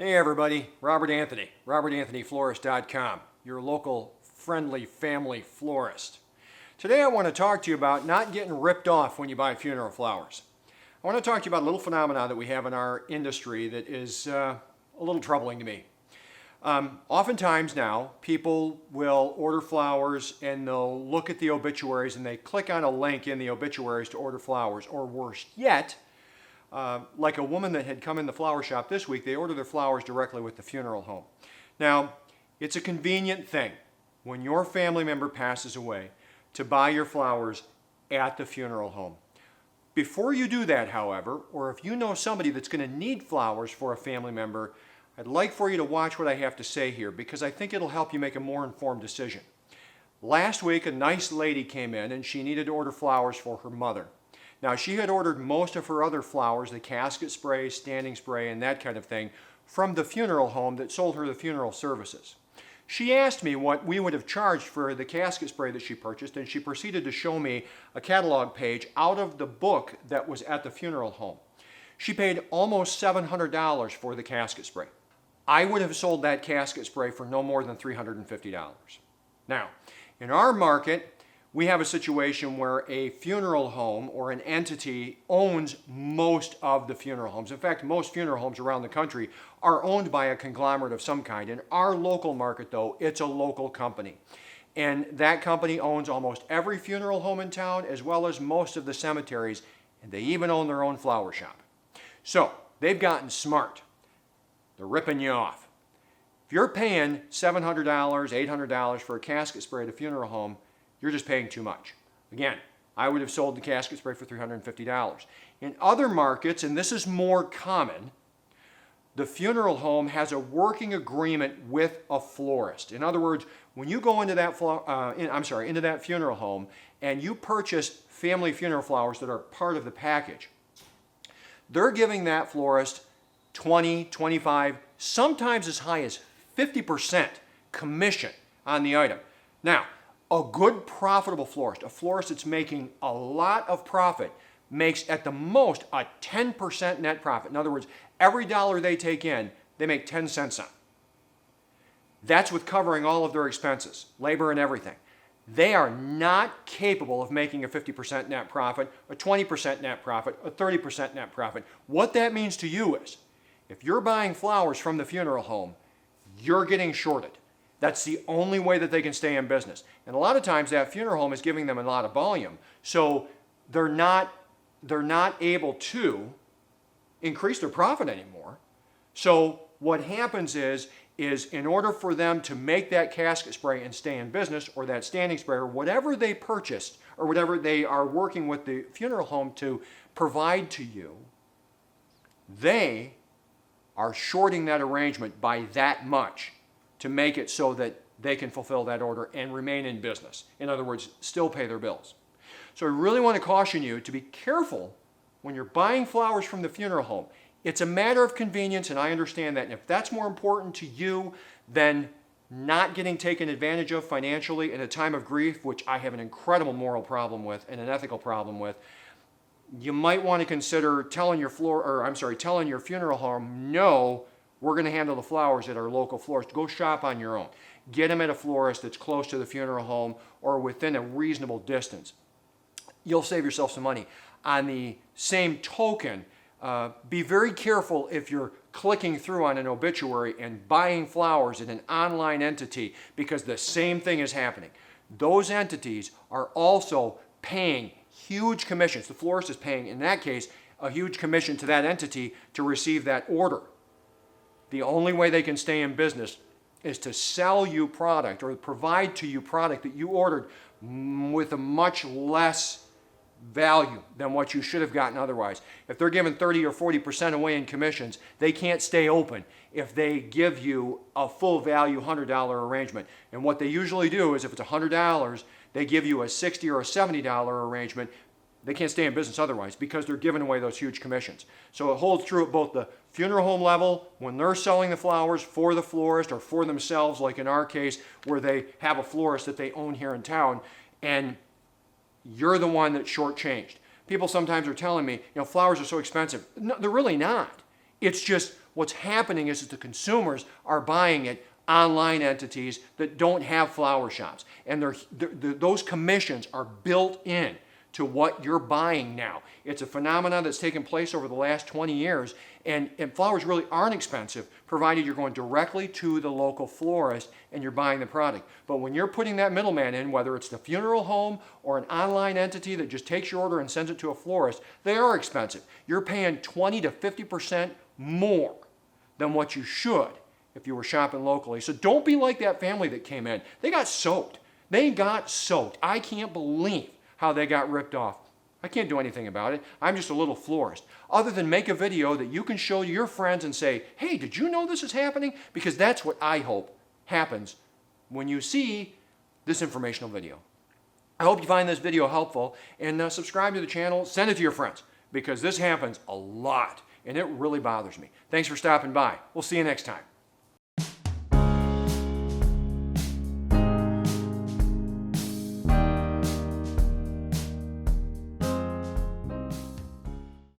Hey everybody, Robert Anthony, robertanthonyflorist.com, your local friendly family florist. Today I want to talk to you about not getting ripped off when you buy funeral flowers. I want to talk to you about a little phenomenon that we have in our industry that is a little troubling to me. Oftentimes now, people will order flowers and they'll look at the obituaries and they click on a link in the obituaries to order flowers, or worse yet, like a woman that had come in the flower shop this week, they order their flowers directly with the funeral home. Now, it's a convenient thing when your family member passes away to buy your flowers at the funeral home. Before you do that, however, or if you know somebody that's going to need flowers for a family member, I'd like for you to watch what I have to say here because I think it'll help you make a more informed decision. Last week, a nice lady came in and she needed to order flowers for her mother. Now, she had ordered most of her other flowers, the casket spray, standing spray, and that kind of thing, from the funeral home that sold her the funeral services. She asked me what we would have charged for the casket spray that she purchased, and she proceeded to show me a catalog page out of the book that was at the funeral home. She paid almost $700 for the casket spray. I would have sold that casket spray for no more than $350. Now, in our market, we have a situation where a funeral home or an entity owns most of the funeral homes. In fact, most funeral homes around the country are owned by a conglomerate of some kind. In our local market, though, it's a local company. And that company owns almost every funeral home in town, as well as most of the cemeteries, and they even own their own flower shop. So, they've gotten smart. They're ripping you off. If you're paying $700, $800 for a casket spray at a funeral home, you're just paying too much. Again, I would have sold the casket spray for $350. In other markets, and this is more common, the funeral home has a working agreement with a florist. In other words, when you go into that funeral home and you purchase family funeral flowers that are part of the package, they're giving that florist 20, 25, sometimes as high as 50% commission on the item. Now, a good profitable florist, a florist that's making a lot of profit, makes at the most a 10% net profit. In other words, every dollar they take in, they make 10 cents on. That's with covering all of their expenses, labor and everything. They are not capable of making a 50% net profit, a 20% net profit, a 30% net profit. What that means to you is, if you're buying flowers from the funeral home, you're getting shorted. That's the only way that they can stay in business. And a lot of times that funeral home is giving them a lot of volume. So they're not able to increase their profit anymore. So what happens is in order for them to make that casket spray and stay in business, or that standing spray, or whatever they purchased, or whatever they are working with the funeral home to provide to you, they are shorting that arrangement by that much to make it so that they can fulfill that order and remain in business. In other words, still pay their bills. So I really want to caution you to be careful when you're buying flowers from the funeral home. It's a matter of convenience, and I understand that. And if that's more important to you than not getting taken advantage of financially in a time of grief, which I have an incredible moral problem with and an ethical problem with, you might want to consider telling your funeral home, no, we're going to handle the flowers at our local florist. Go shop on your own. Get them at a florist that's close to the funeral home or within a reasonable distance. You'll save yourself some money. On the same token, be very careful if you're clicking through on an obituary and buying flowers at an online entity, because the same thing is happening. Those entities are also paying huge commissions. The florist is paying, in that case, a huge commission to that entity to receive that order. The only way they can stay in business is to sell you product or provide to you product that you ordered with a much less value than what you should have gotten otherwise. If they're giving 30 or 40% away in commissions, they can't stay open if they give you a full value $100 arrangement. And what they usually do is if it's $100, they give you a $60 or a $70 arrangement. They can't stay in business otherwise because they're giving away those huge commissions. So it holds true at both the funeral home level, when they're selling the flowers for the florist or for themselves, like in our case, where they have a florist that they own here in town, and you're the one that's shortchanged. People sometimes are telling me, flowers are so expensive. No, they're really not. It's just What's happening is that the consumers are buying it online entities that don't have flower shops. And those commissions are built in to what you're buying now. It's a phenomenon that's taken place over the last 20 years, and flowers really aren't expensive, provided you're going directly to the local florist and you're buying the product. But when you're putting that middleman in, whether it's the funeral home or an online entity that just takes your order and sends it to a florist, they are expensive. You're paying 20 to 50% more than what you should if you were shopping locally. So don't be like that family that came in. They got soaked. They got soaked. I can't believe how they got ripped off. I can't do anything about it. I'm just a little florist. Other than make a video that you can show your friends and say, hey, did you know this is happening? Because that's what I hope happens when you see this informational video. I hope you find this video helpful, and subscribe to the channel. Send it to your friends, because this happens a lot and it really bothers me. Thanks for stopping by. We'll see you next time.